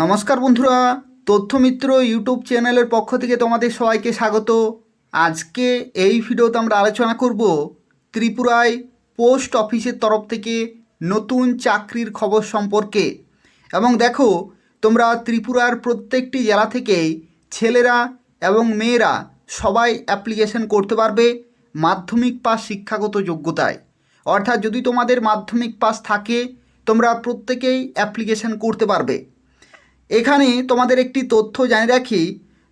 নমস্কার বন্ধুরা, তথ্যমিত্র ইউটিউব চ্যানেলের পক্ষ থেকে তোমাদের সবাইকে স্বাগত। আজকে এই ভিডিওতে আমরা আলোচনা করব ত্রিপুরায় পোস্ট অফিসের তরফ থেকে নতুন চাকরির খবর সম্পর্কে। এবং দেখো, তোমরা ত্রিপুরার প্রত্যেকটি জেলা থেকেই ছেলেরা এবং মেয়েরা সবাই অ্যাপ্লিকেশন করতে পারবে মাধ্যমিক পাস শিক্ষাগত যোগ্যতায়। অর্থাৎ যদি তোমাদের মাধ্যমিক পাস থাকে তোমরা প্রত্যেকেই অ্যাপ্লিকেশন করতে পারবে। এখানে তোমাদের একটি তথ্য জানিয়ে রাখি,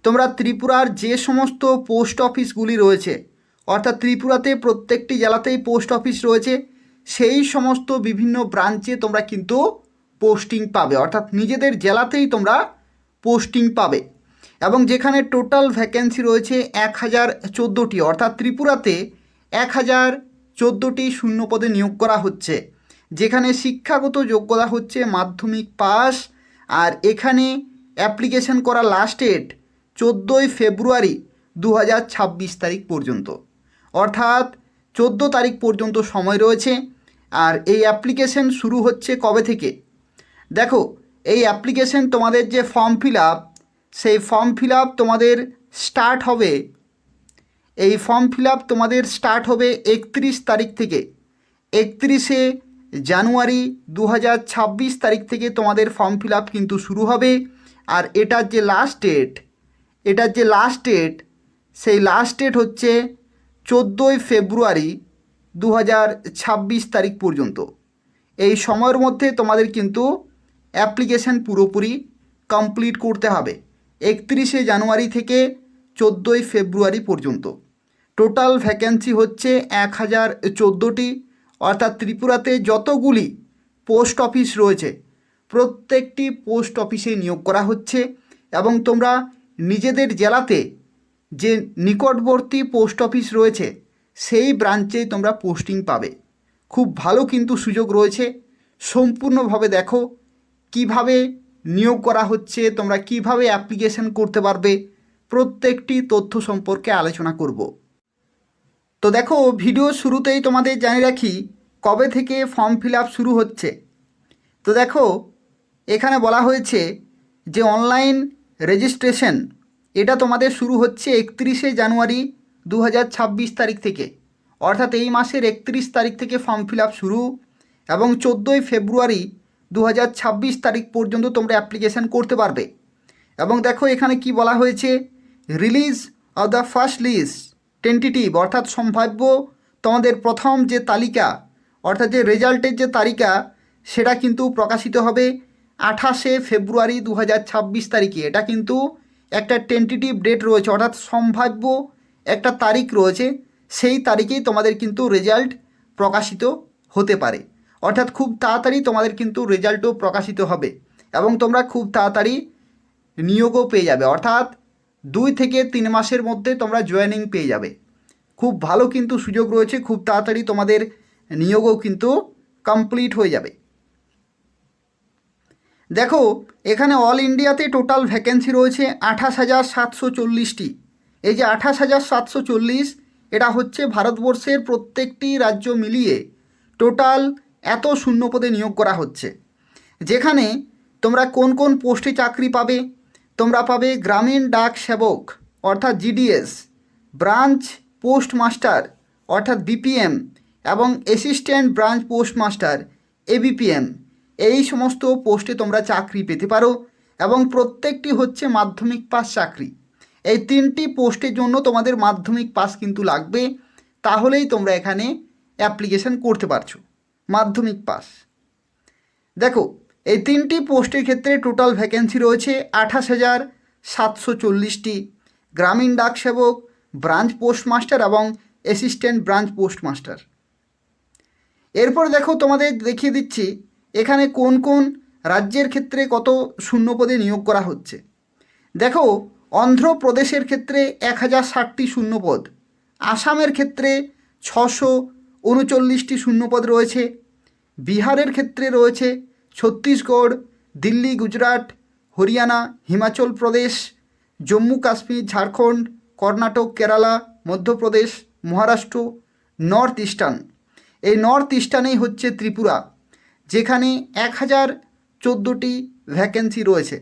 তোমরা ত্রিপুরার যে সমস্ত পোস্ট অফিসগুলি রয়েছে, অর্থাৎ ত্রিপুরাতে প্রত্যেকটি জেলাতেই পোস্ট অফিস রয়েছে, সেই সমস্ত বিভিন্ন ব্রাঞ্চে তোমরা কিন্তু পোস্টিং পাবে, অর্থাৎ নিজেদের জেলাতেই তোমরা পোস্টিং পাবে। এবং যেখানে টোটাল ভ্যাকেন্সি রয়েছে 1014টি, অর্থাৎ ত্রিপুরাতে 1014টি শূন্য পদে নিয়োগ করা হচ্ছে, যেখানে শিক্ষাগত যোগ্যতা হচ্ছে মাধ্যমিক পাস। আর এখানে অ্যাপ্লিকেশন করা লাস্ট ডেট 14ই ফেব্রুয়ারি 2026 তারিখ পর্যন্ত, অর্থাৎ 14 তারিখ পর্যন্ত সময় রয়েছে। আর এই অ্যাপ্লিকেশন শুরু হচ্ছে কবে থেকে? দেখো, এই অ্যাপ্লিকেশন তোমাদের যে ফর্ম ফিল আপ, সেই ফর্ম ফিল আপ তোমাদের স্টার্ট হবে, এই ফর্ম ফিল আপ তোমাদের স্টার্ট হবে 31 তারিখ থেকে। 31শে জানুয়ারি 2026 তারিখ থেকে তোমাদের ফর্ম ফিল আপ কিন্তু শুরু হবে। আর এটার যে লাস্ট ডেট, সেই লাস্ট ডেট হচ্ছে 14ই ফেব্রুয়ারি 2026 তারিখ পর্যন্ত। এই সময়ের মধ্যে তোমাদের কিন্তু অ্যাপ্লিকেশান পুরোপুরি কমপ্লিট করতে হবে, 31শে জানুয়ারি থেকে 14ই ফেব্রুয়ারি পর্যন্ত। টোটাল ভ্যাকেন্সি হচ্ছে 1014টি, অর্থাৎ ত্রিপুরাতে যতগুলি পোস্ট অফিস রয়েছে প্রত্যেকটি পোস্ট অফিসে নিয়োগ করা হচ্ছে। এবং তোমরা নিজেদের জেলাতে যে নিকটবর্তী পোস্ট অফিস রয়েছে সেই ব্রাঞ্চেই তোমরা পোস্টিং পাবে। খুব ভালো কিন্তু সুযোগ রয়েছে। সম্পূর্ণভাবে দেখো কিভাবে নিয়োগ করা হচ্ছে, তোমরা কিভাবে অ্যাপ্লিকেশন করতে পারবে, প্রত্যেকটি তথ্য সম্পর্কে আলোচনা করব। তো দেখো, ভিডিও শুরুতেই তোমাদের জানিয়ে রাখি কবে থেকে ফর্ম ফিল আপ শুরু হচ্ছে। তো দেখো, এখানে বলা হয়েছে যে অনলাইন রেজিস্ট্রেশন এটা তোমাদের শুরু হচ্ছে 31শে জানুয়ারি 2026 তারিখ থেকে, অর্থাৎ এই মাসের 31 তারিখ থেকে ফর্ম ফিল আপ শুরু। এবং 14ই ফেব্রুয়ারি 2026 তারিখ পর্যন্ত তোমরা অ্যাপ্লিকেশান করতে পারবে। এবং দেখো এখানে কি বলা হয়েছে, release of the first list tentative, অর্থাৎ সম্ভাব্য তোমাদের প্রথম যে তালিকা, অর্থাৎ যে রেজাল্টের যে তালিকা, সেটা কিন্তু প্রকাশিত হবে 28শে ফেব্রুয়ারি 2026 তারিখে। এটা কিন্তু একটা টেন্টেটিভ ডেট রয়েছে, অর্থাৎ সম্ভাব্য একটা তারিখ রয়েছে, সেই তারিখেই তোমাদের কিন্তু রেজাল্ট প্রকাশিত হতে পারে। অর্থাৎ খুব তাড়াতাড়ি তোমাদের কিন্তু রেজাল্টও প্রকাশিত হবে এবং তোমরা খুব তাড়াতাড়ি নিয়োগও পেয়ে যাবে, অর্থাৎ 2 থেকে 3 মাসের মধ্যে তোমরা জয়েনিং পেয়ে যাবে। খুব ভালো কিন্তু সুযোগ রয়েছে, খুব তাড়াতাড়ি তোমাদের নিয়োগও কিন্তু কমপ্লিট হয়ে যাবে। দেখো, এখানে অল ইন্ডিয়াতে টোটাল ভ্যাকেন্সি রয়েছে 28,740টি। এই যে 28,740, এটা হচ্ছে ভারতবর্ষের প্রত্যেকটি রাজ্য মিলিয়ে টোটাল এত শূন্যপদে নিয়োগ করা হচ্ছে। যেখানে তোমরা কোন কোন পোস্টে চাকরি পাবে, তোমরা পাবে গ্রামীণ ডাক সেবক অর্থাৎ জিডিএস, ব্রাঞ্চ পোস্ট মাস্টার অর্থাৎ বিপিএম এবং assistant branch post master ABPM. এই সমস্ত পোস্টে তোমরা চাকরি পেতে পারো এবং প্রত্যেকটি হচ্ছে মাধ্যমিক পাস চাকরি। এই 3টি পোস্টের জন্য তোমাদের মাধ্যমিক পাস কিন্তু লাগবে, তাহলেই তোমরা এখানে অ্যাপ্লিকেশন করতে পারছো মাধ্যমিক পাস। দেখো, এই 3টি পোস্টের ক্ষেত্রে টোটাল ভ্যাকেন্সি রয়েছে 28,740টি, গ্রামীণ ডাক সেবক, ব্রাঞ্চ পোস্ট মাস্টার এবং অ্যাসিস্ট্যান্ট ব্রাঞ্চ পোস্ট মাস্টার। এরপর দেখো, তোমাদের দেখিয়ে দিচ্ছি এখানে কোন কোন রাজ্যের ক্ষেত্রে কত শূন্যপদে নিয়োগ করা হচ্ছে। দেখো, অন্ধ্রপ্রদেশের ক্ষেত্রে 1060টি শূন্যপদ, আসামের ক্ষেত্রে 639টি শূন্যপদ রয়েছে, বিহারের ক্ষেত্রে রয়েছে, ছত্তিশগড়, দিল্লি, গুজরাট, হরিয়ানা, হিমাচল প্রদেশ, জম্মু কাশ্মীর, ঝাড়খণ্ড, কর্ণাটক, কেরালা, মধ্যপ্রদেশ, মহারাষ্ট্র, নর্থ ইস্টার্ন। এই নর্থ ইস্টার্নেই হচ্ছে ত্রিপুরা, যেখানে 1014টি ভ্যাকেন্সি রয়েছে।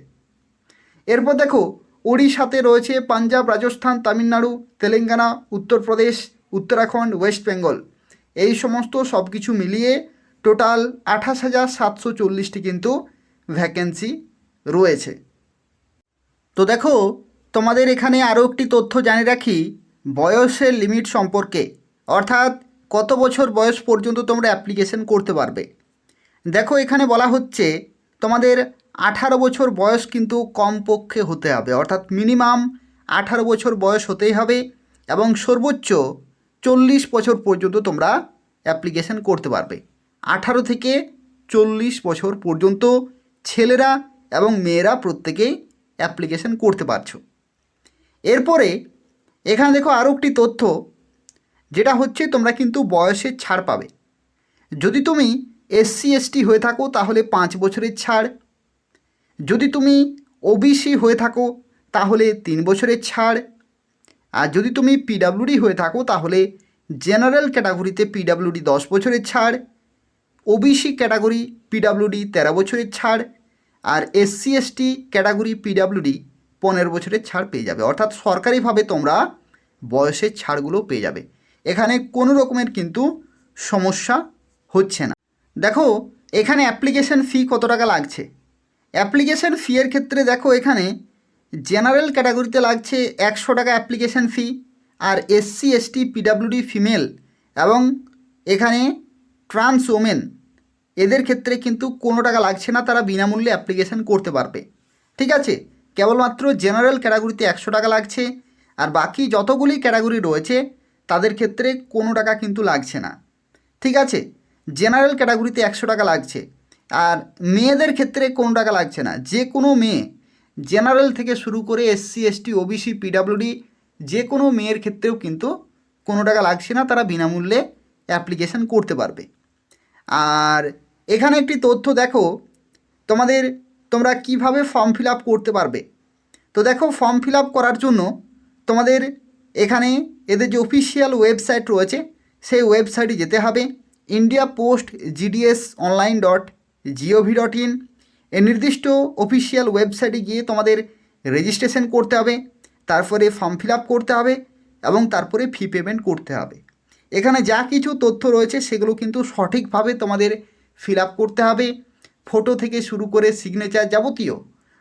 এরপর দেখো ওড়িশাতে রয়েছে পাঞ্জাব, রাজস্থান, তামিলনাড়ু, তেলেঙ্গানা, উত্তরপ্রদেশ, উত্তরাখণ্ড, ওয়েস্ট বেঙ্গল। এই সমস্ত সব কিছু মিলিয়ে টোটাল 28,740টি কিন্তু ভ্যাকেন্সি রয়েছে। তো দেখো তোমাদের এখানে আরও একটি তথ্য জানিয়ে রাখি বয়সের লিমিট সম্পর্কে, অর্থাৎ কত বছর বয়স পর্যন্ত তোমরা অ্যাপ্লিকেশন করতে পারবে। দেখো এখানে বলা হচ্ছে তোমাদের 18 বছর বয়স কিন্তু কমপক্ষে হতে হবে, অর্থাৎ মিনিমাম 18 বছর বয়স হতেই হবে এবং সর্বোচ্চ 40 বছর পর্যন্ত তোমরা অ্যাপ্লিকেশন করতে পারবে। 18 থেকে 40 বছর পর্যন্ত ছেলেরা এবং মেয়েরা প্রত্যেকেই অ্যাপ্লিকেশন করতে পারছো। এরপরে এখানে দেখো আরও একটি তথ্য, যেটা হচ্ছে তোমরা কিন্তু বয়সের ছাড় পাবে। যদি তুমি SC ST হয়ে থাকো তাহলে 5 বছরের ছাড়, যদি তুমি OBC হয়ে থাকো তাহলে 3 বছরের ছাড়, আর যদি তুমি PWD হয়ে থাকো তাহলে জেনারেল ক্যাটাগরিতে PWD 10 বছরের ছাড়, OBC ক্যাটাগরি PWD 13 বছরের ছাড়, আর SC ST ক্যাটাগরি PWD 15 বছরের ছাড় পেয়ে যাবে। অর্থাৎ সরকারিভাবে তোমরা বয়সের ছাড়গুলো পেয়ে যাবে, এখানে কোনো রকমের কিন্তু সমস্যা হচ্ছে না। দেখো এখানে অ্যাপ্লিকেশন ফি কত টাকা লাগছে। অ্যাপ্লিকেশন ফি এর ক্ষেত্রে দেখো এখানে জেনারেল ক্যাটাগরিতে লাগছে 100 টাকা অ্যাপ্লিকেশন ফি, আর SC ST PWD ফিমেল এবং এখানে ট্রান্স ওমেন এদের ক্ষেত্রে কিন্তু কোনো টাকা লাগছে না, তারা বিনামূল্যে অ্যাপ্লিকেশন করতে পারবে। ঠিক আছে, কেবলমাত্র জেনারেল ক্যাটাগরিতে 100 টাকা লাগছে, আর বাকি যতগুলি ক্যাটাগরি রয়েছে তাদের ক্ষেত্রে কোনো টাকা কিন্তু লাগছে না। ঠিক আছে, জেনারেল ক্যাটাগরিতে 100 টাকা লাগছে, আর মেয়েদের ক্ষেত্রে কোনো টাকা লাগছে না। যে কোনো মেয়ে জেনারেল থেকে শুরু করে SC ST OBC PWD যে কোনো মেয়ের ক্ষেত্রেও কিন্তু কোনো টাকা লাগছে না, তারা বিনামূল্যে অ্যাপ্লিকেশন করতে পারবে। আর এখানে একটি তথ্য দেখো তোমরা কিভাবে ফর্ম ফিল আপ করতে পারবে। তো দেখো ফর্ম ফিল আপ করার জন্য তোমাদের এখানে এদের যে অফিসিয়াল ওয়েবসাইট রয়েছে সেই ওয়েবসাইটে যেতে হবে, indiapostonline.gov.in। এই নির্দিষ্ট অফিসিয়াল ওয়েবসাইটে গিয়ে তোমাদের রেজিস্ট্রেশন করতে হবে, তারপরে ফর্ম ফিল আপ করতে হবে এবং তারপরে ফি পেমেন্ট করতে হবে। এখানে যা কিছু তথ্য রয়েছে সেগুলো কিন্তু সঠিকভাবে তোমাদের ফিল আপ করতে হবে। ফটো থেকে শুরু করে সিগনেচার যাবতীয়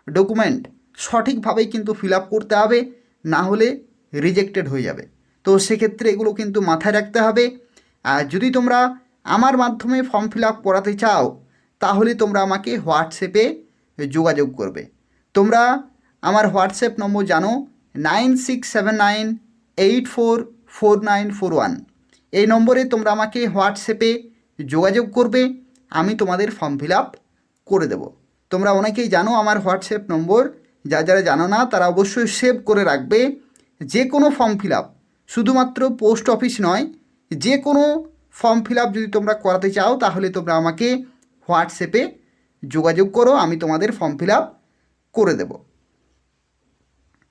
ডকুমেন্ট সঠিকভাবেই কিন্তু ফিল আপ করতে হবে, না হলে রিজেক্টেড হয়ে যাবে। তো সেক্ষেত্রে এগুলো কিন্তু মাথায় রাখতে হবে। আর যদি তোমরা আমার মাধ্যমে ফর্ম ফিল আপ করাতে চাও তাহলে তোমরা আমাকে হোয়াটসঅ্যাপে যোগাযোগ করবে। তোমরা আমার হোয়াটসঅ্যাপ নম্বর জানো 9679844941। এই নম্বরে তোমরা আমাকে হোয়াটসঅ্যাপে যোগাযোগ করবে, আমি তোমাদের ফর্ম ফিল আপ করে দেব। তোমরা অনেকেই জানো আমার হোয়াটসঅ্যাপ নম্বর, যারা জানো না তারা অবশ্যই সেভ করে রাখবে। যে কোনো ফর্ম ফিল আপ, শুধুমাত্র পোস্ট অফিস নয়, যে কোনো ফর্ম ফিল আপ যদি তোমরা করাতে চাও তাহলে তোমরা আমাকে হোয়াটসঅ্যাপে যোগাযোগ করো, আমি তোমাদের ফর্ম ফিল আপ করে দেবো।